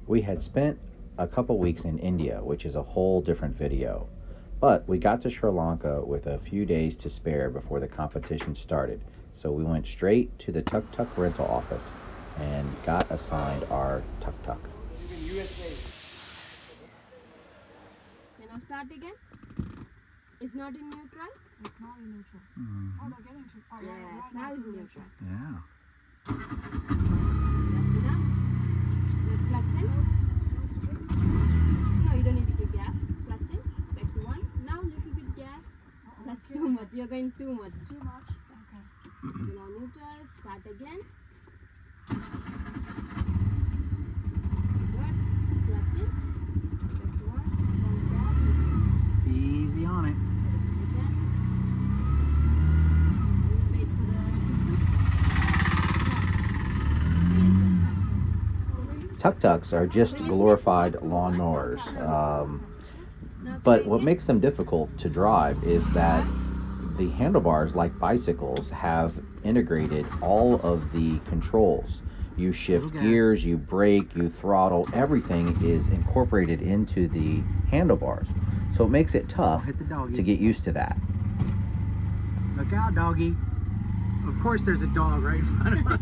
We had spent a couple weeks in India, which is a whole different video. But we got to Sri Lanka with a few days to spare before the competition started. So we went straight to the Tuk Tuk rental office and got assigned our Tuk Tuk. Can I start again? It's not in neutral? It's not in neutral. Mm-hmm. So they're getting to. Oh, Yes, now it's neutral. Yeah. That's enough. With clutching. No, you don't need to give gas. Clutching. Back to one. Now little bit gas. That's too much. You're going too much. Too much? Okay. So now neutral. Start again. Good. Clutching. Back to one. Strong gas. Easy on it. Again. Wait for the Tuk-tuks are just glorified lawnmowers. But what makes them difficult to drive is that the handlebars, like bicycles, have integrated all of the controls. You shift gears, you brake, you throttle, everything is incorporated into the handlebars. So it makes it tough to get used to that. Look out, doggy. Of course there's a dog right in front of us.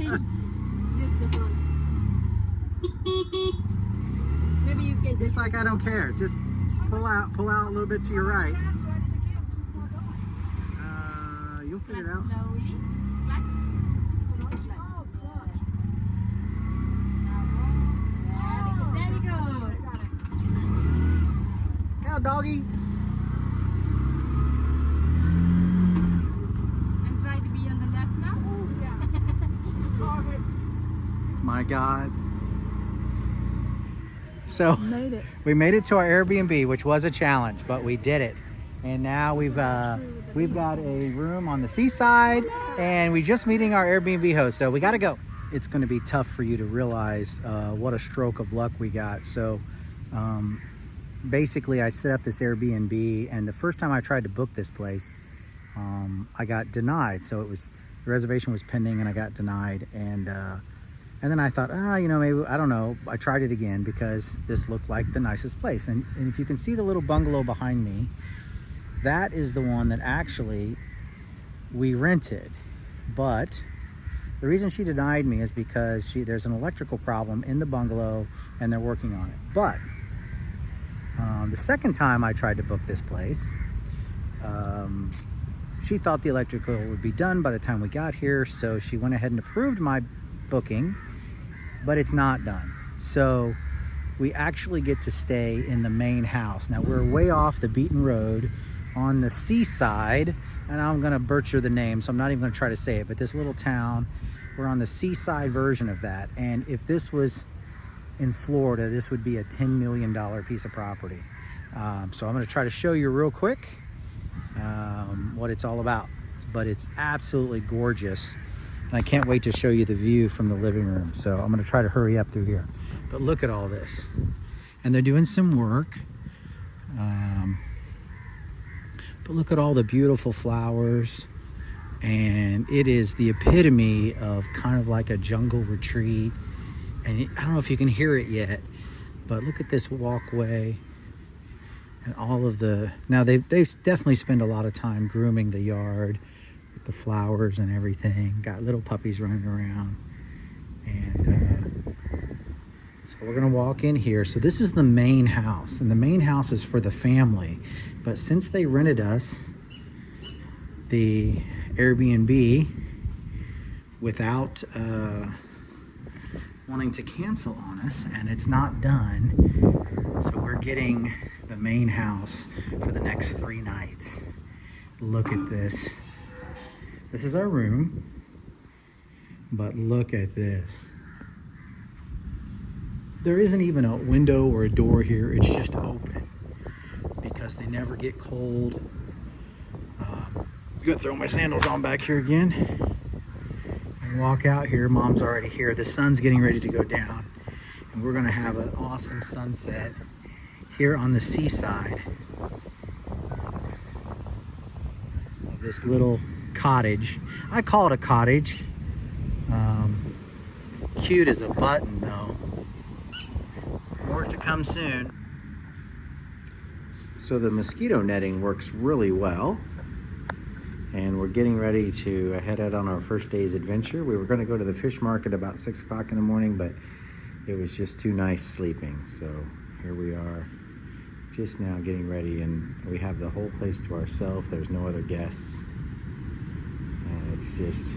Use the phone. Maybe you can It's just like I don't care. Just pull out a little bit to your right. Fast right in the game. She's not going. You'll figure it clutch out. slowly. Clutch. Clutch. Clutch. Oh, clutch. Very good. I got it. Look out, doggy. And try to be on the left now. Oh, yeah. Sorry. My God. So Made it. we made it to our Airbnb, which was a challenge, but we did it. And now we've got a room on the seaside, and we're just meeting our Airbnb host. So we got to go. It's going to be tough for you to realize what a stroke of luck we got. So basically, I set up this Airbnb, and the first time I tried to book this place, I got denied. So the reservation was pending, and I got denied. And then I thought, maybe, I don't know. I tried it again because this looked like the nicest place. And if you can see the little bungalow behind me, that is the one that actually we rented. But the reason she denied me is because there's an electrical problem in the bungalow and they're working on it. But the second time I tried to book this place, she thought the electrical would be done by the time we got here. So she went ahead and approved my booking, but it's not done. So we actually get to stay in the main house. Now we're way off the beaten road on the seaside, and I'm gonna butcher the name, so I'm not even gonna try to say it, but this little town, we're on the seaside version of that. And if this was in Florida, this would be a $10 million piece of property. So I'm gonna try to show you real quick what it's all about, but it's absolutely gorgeous. And I can't wait to show you the view from the living room. So I'm gonna try to hurry up through here. But look at all this. And they're doing some work. But look at all the beautiful flowers. And it is the epitome of kind of like a jungle retreat. And I don't know if you can hear it yet, but look at this walkway. And all of the, now they definitely spend a lot of time grooming the yard, the flowers and everything. Got little puppies running around. And so we're gonna walk in here. So this is the main house, and the main house is for the family. But since they rented us the Airbnb without wanting to cancel on us, and it's not done, so we're getting the main house for the next 3 nights. Look at this. This is our room, but look at this. There isn't even a window or a door here. It's just open because they never get cold. I'm gonna throw my sandals on back here again and walk out here. Mom's already here. The sun's getting ready to go down, and we're gonna have an awesome sunset here on the seaside of this little cottage. I call it a cottage. Cute as a button though. to come soon. So the mosquito netting works really well. And we're getting ready to head out on our first day's adventure. We were going to go to the fish market about 6 o'clock in the morning, but it was just too nice sleeping. So here we are, just now getting ready, and we have the whole place to ourselves. There's no other guests. And it's just...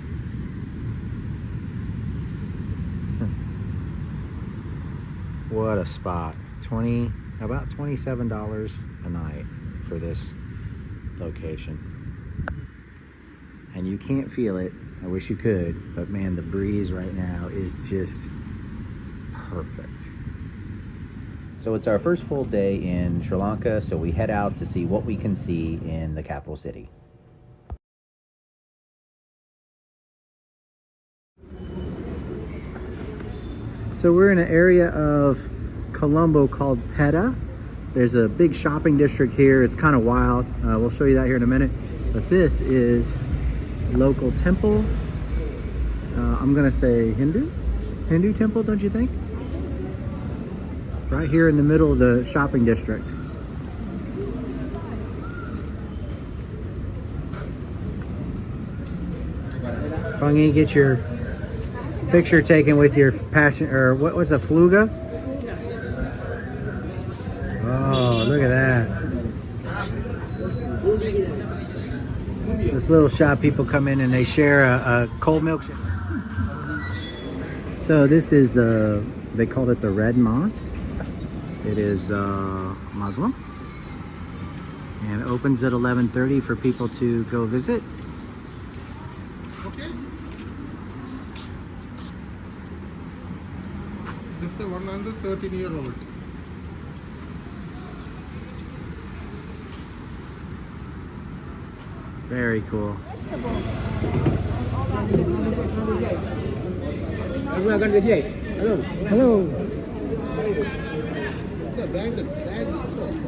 what a spot. About $27 a night for this location. And you can't feel it. I wish you could, but man, the breeze right now is just perfect. So it's our first full day in Sri Lanka, so we head out to see what we can see in the capital city. So we're in an area of Colombo called Peta. There's a big shopping district here. It's kind of wild. We'll show you that here in a minute. But this is local temple. I'm gonna say Hindu temple, don't you think? Right here in the middle of the shopping district. Fungi, get your picture taken with your passion, or what was a fluga? Oh, look at that. This little shop, people come in and they share a cold milkshake. So this is they called it the Red Mosque. It is Muslim and opens at 11:30 for people to go visit. Okay. This is the 113-year-old. Very cool. Hello.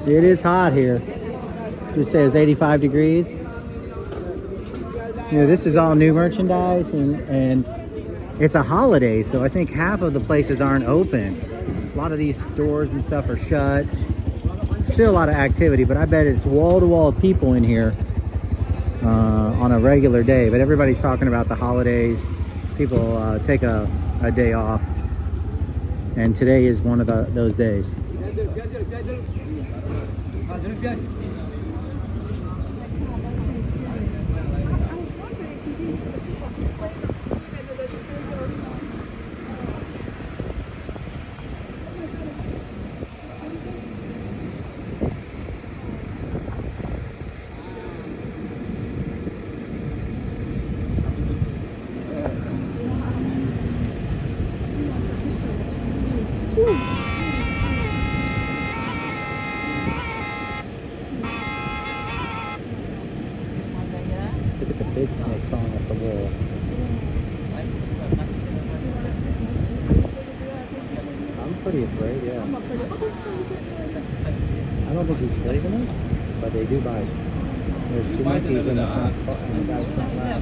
It is hot here. It says 85 degrees. You know, this is all new merchandise, and it's a holiday, so I think half of the places aren't open. A lot of these stores and stuff are shut. Still a lot of activity, but I bet it's wall-to-wall people in here on a regular day. But everybody's talking about the holidays. People take a day off, and today is one of those days. Look at the big snake crawling up the wall. I'm pretty afraid, yeah. I don't think he's poisonous, but they do bite. There's two monkeys in the guy's front lap.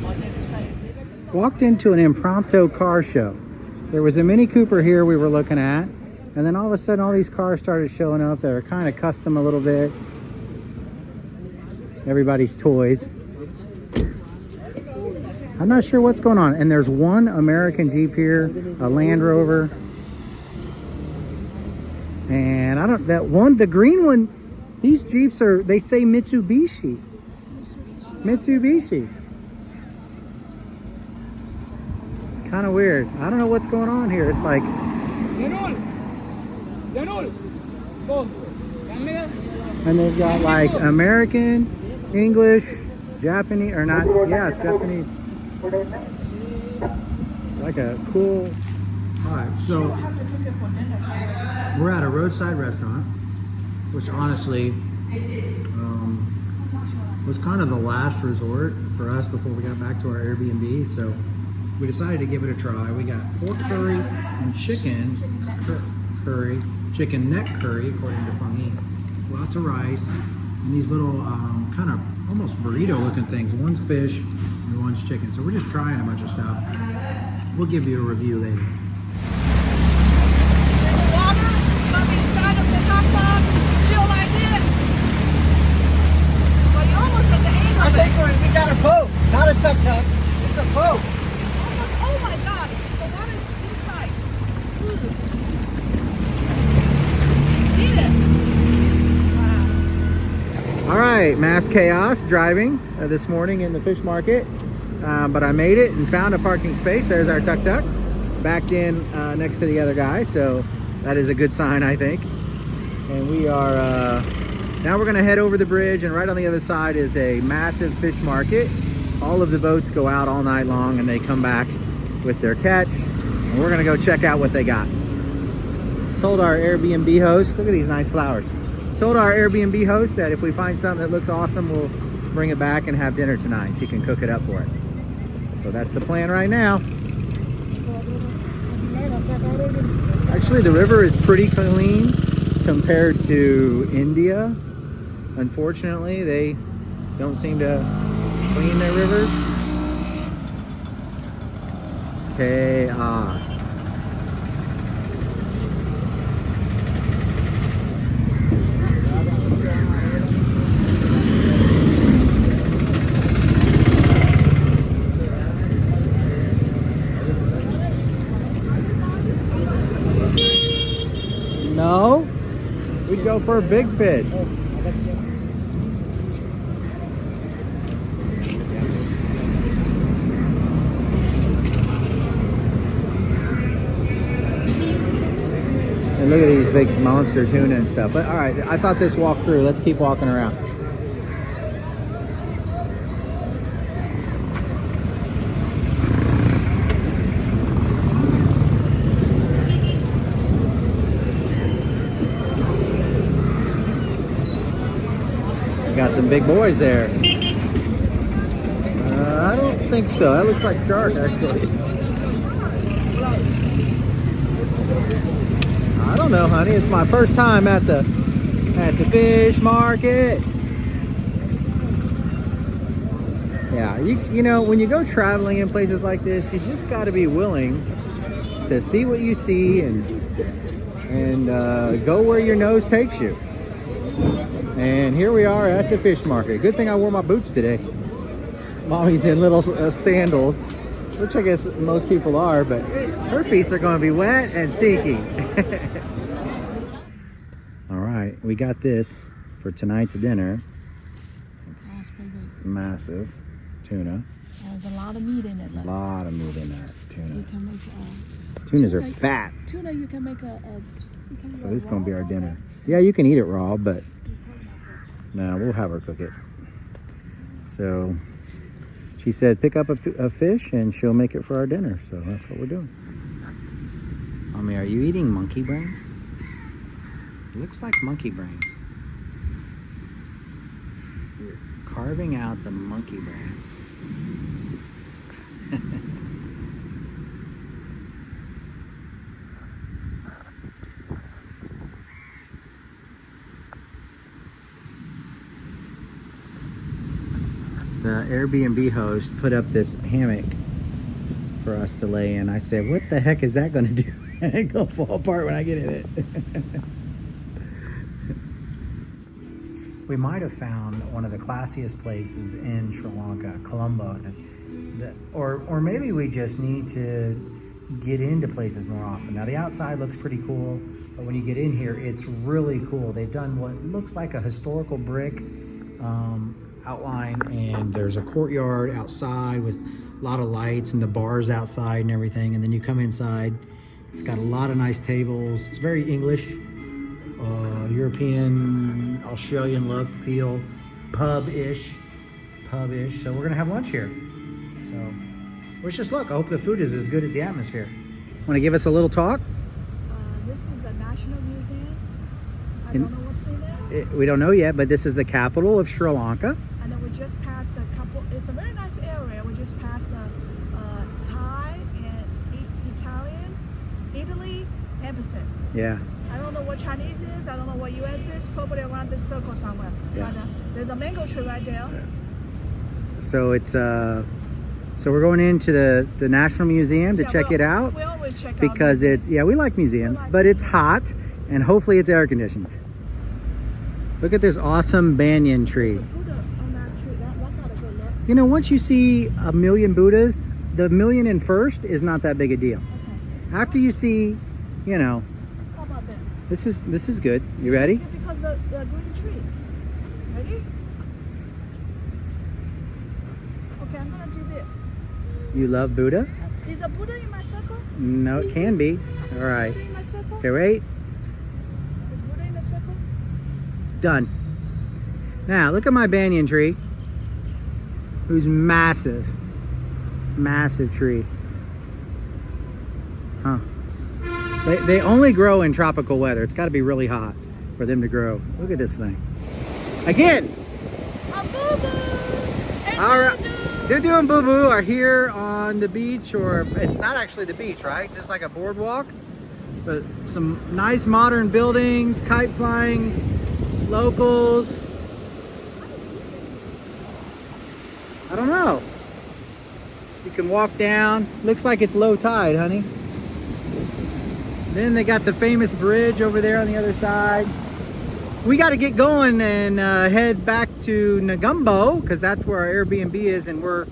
Walked into an impromptu car show. There was a Mini Cooper here we were looking at, and then all of a sudden all these cars started showing up. They were kind of custom a little bit. Everybody's toys. I'm not sure what's going on. And there's one American Jeep here, a Land Rover. And the green one, these Jeeps they say Mitsubishi. Mitsubishi. It's kind of weird. I don't know what's going on here. It's like... And they've got like American, English, Japanese, or not, yeah, it's Japanese. Like a cool... Alright, so we're at a roadside restaurant, which honestly was kind of the last resort for us before we got back to our Airbnb. So we decided to give it a try. We got pork curry and chicken curry, chicken neck curry, according to Fungi. Lots of rice, and these little kind of almost burrito looking things. One's fish and one's chicken. So we're just trying a bunch of stuff. We'll give you a review later. Water coming inside of All right, mass chaos driving this morning in the fish market, but I made it and found a parking space. There's our Tuk Tuk, backed in next to the other guy, so that is a good sign, I think. And we are now we're gonna head over the bridge, and right on the other side is a massive fish market. All of the boats go out all night long and they come back with their catch, and we're gonna go check out what they got. Told our Airbnb host, look at these nice flowers. Told our Airbnb host that if we find something that looks awesome, we'll bring it back and have dinner tonight. She can cook it up for us. So that's the plan right now. Actually, the river is pretty clean compared to India. Unfortunately, they don't seem to clean their rivers. Chaos. No, we'd go for a big fish. And look at these big monster tuna and stuff. But all right, I thought this walked through. Let's keep walking around. Got some big boys there. I don't think so. That looks like shark, actually. I don't know, honey. It's my first time at the fish market. Yeah, you know, when you go traveling in places like this, you just got to be willing to see what you see and go where your nose takes you. And here we are at the fish market. Good thing I wore my boots today. Mommy's in little sandals, which I guess most people are, but her feet are going to be wet and stinky. All right, we got this for tonight's dinner. It's massive tuna. There's a lot of meat in it. A lot of meat in that tuna. You can make Tunas are fat. tuna. You can make So this is going to be our dinner. Yeah, you can eat it raw, but no, we'll have her cook it. So she said pick up a fish and she'll make it for our dinner. So that's what we're doing. Mommy, are you eating monkey brains? It looks like monkey brains. You're carving out the monkey brains. The Airbnb host put up this hammock for us to lay in. I said, what the heck is that going to do? It's going to fall apart when I get in it. We might have found one of the classiest places in Sri Lanka, Colombo. Or maybe we just need to get into places more often. Now the outside looks pretty cool, but when you get in here, it's really cool. They've done what looks like a historical brick outline, and there's a courtyard outside with a lot of lights and the bars outside and everything. And then you come inside, it's got a lot of nice tables. It's very English, European, Australian look, feel, pub-ish. So we're gonna have lunch here. So let's just look. I hope the food is as good as the atmosphere. Want to give us a little talk? This is the National Museum. I don't know what's in it. We don't know yet, but this is the capital of Sri Lanka. And then we just passed a couple. It's a very nice area. We just passed a Thai and Italian, Italy embassy. Yeah. I don't know what Chinese is. I don't know what US is. Probably around this circle somewhere. Yeah. But, there's a mango tree right there. Yeah. So it's so we're going into the National Museum to check it out. We always check out because we like museums, but it's hot and hopefully it's air conditioned. Look at this awesome banyan tree. Buddha on that tree. That got a good look. You know, once you see a million Buddhas, the 1,001st is not that big a deal. Okay. After you see you know, How about this? this is good. You ready? It's good because the green trees. Ready? Okay, I'm gonna do this. You love Buddha? Is a Buddha in my circle? No, it can be. All right. Buddha in my circle? Okay, wait. Is Buddha in the circle? Done. Now, look at my banyan tree, who's massive. Massive tree. Huh. They only grow in tropical weather. It's got to be really hot for them to grow. Look at this thing. Again. A boo-boo! All right. Dudu and Boo Boo are here on the beach, or it's not actually the beach, right? Just like a boardwalk. But some nice modern buildings, kite flying, locals. I don't know. You can walk down. Looks like it's low tide, honey. Then they got the famous bridge over there on the other side. We got to get going and head back to Negumbo, because that's where our Airbnb is, and we're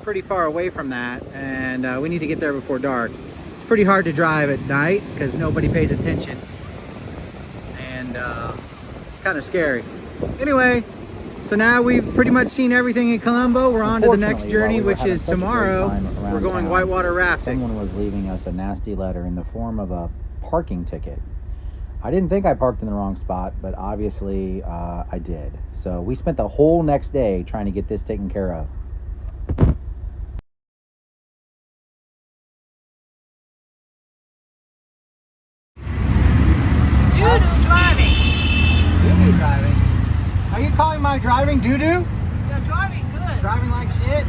pretty far away from that, and we need to get there before dark. It's pretty hard to drive at night because nobody pays attention, and it's kind of scary. Anyway, so now we've pretty much seen everything in Colombo. We're on to the next journey, which is tomorrow. We're going whitewater rafting. Someone was leaving us a nasty letter in the form of a parking ticket. I didn't think I parked in the wrong spot, but obviously I did. So we spent the whole next day trying to get this taken care of. Doo-doo driving. Doo-doo driving. Are you calling my driving doo-doo? You're driving good. Driving like shit.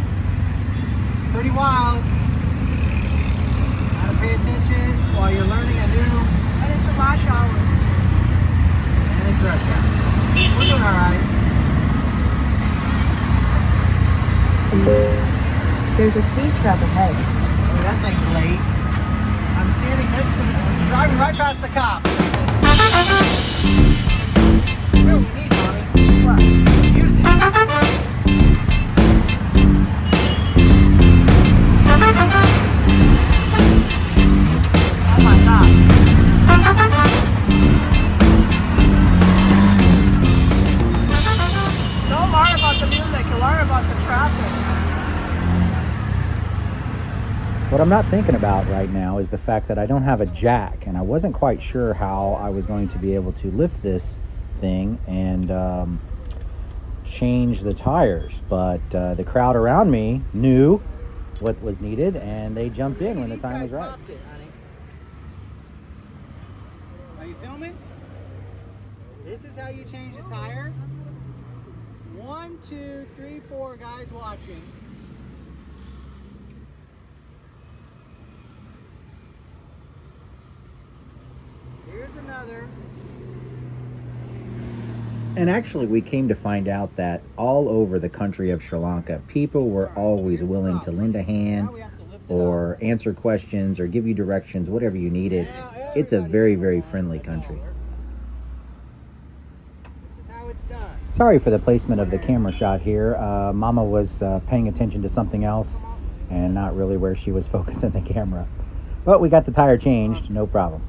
Pretty wild. Gotta pay attention while you're learning a new. And it's a rush hour. And it's rush hour. We're doing alright. There's a speed trap ahead. Oh, that thing's late. I'm standing next to it, driving right past the cop. What do we need, Mommy? What? Music. Oh my God. Don't worry about the music, worry about the traffic. What I'm not thinking about right now is the fact that I don't have a jack, and I wasn't quite sure how I was going to be able to lift this thing and change the tires, but the crowd around me knew what was needed, and they jumped in when the time was right. It, honey. Are you filming? This is how you change a tire. 1, 2, 3, 4 guys watching. Here's another. And actually, we came to find out that all over the country of Sri Lanka, people were always willing to lend a hand Now we have to lift it or answer questions or give you directions, whatever you needed. It's a very, very friendly country. This is how it's done. Sorry for the placement of the camera shot here. Mama was paying attention to something else and not really where she was focusing the camera. But we got the tire changed, no problem.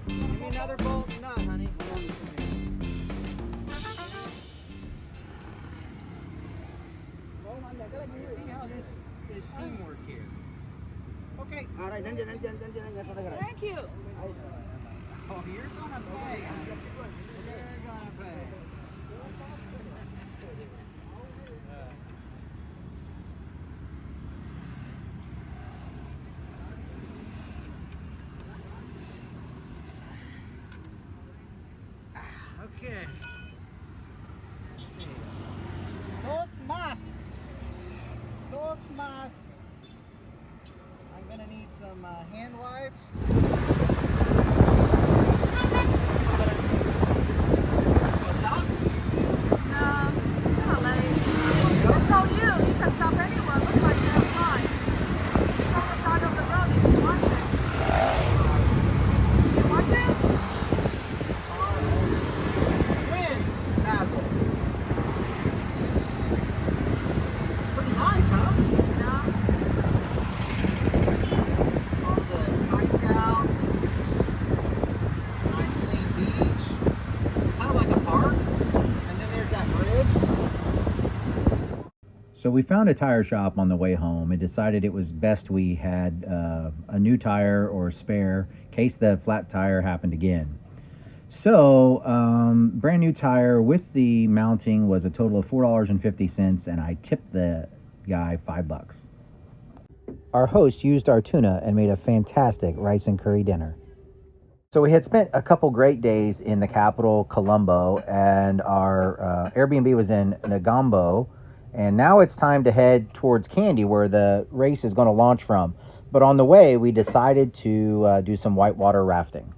Give me another bolt and nut, honey. You see how this is teamwork here. Okay. Thank you. Oh, you're gonna pay. You're gonna pay. Okay. Let's see. Dos más. Dos más. I'm gonna need some hand wipes. Stop. No, you're not late. It's on you. You can stop anywhere. Look like you have time. It's on the side of the road if you want it. So we found a tire shop on the way home and decided it was best we had a new tire or spare in case the flat tire happened again. So brand new tire with the mounting was a total of $4.50, and I tipped the guy $5. Our host used our tuna and made a fantastic rice and curry dinner. So we had spent a couple great days in the capital, Colombo, and our Airbnb was in Negombo. And now it's time to head towards Kandy, where the race is going to launch from. But on the way, we decided to do some whitewater rafting.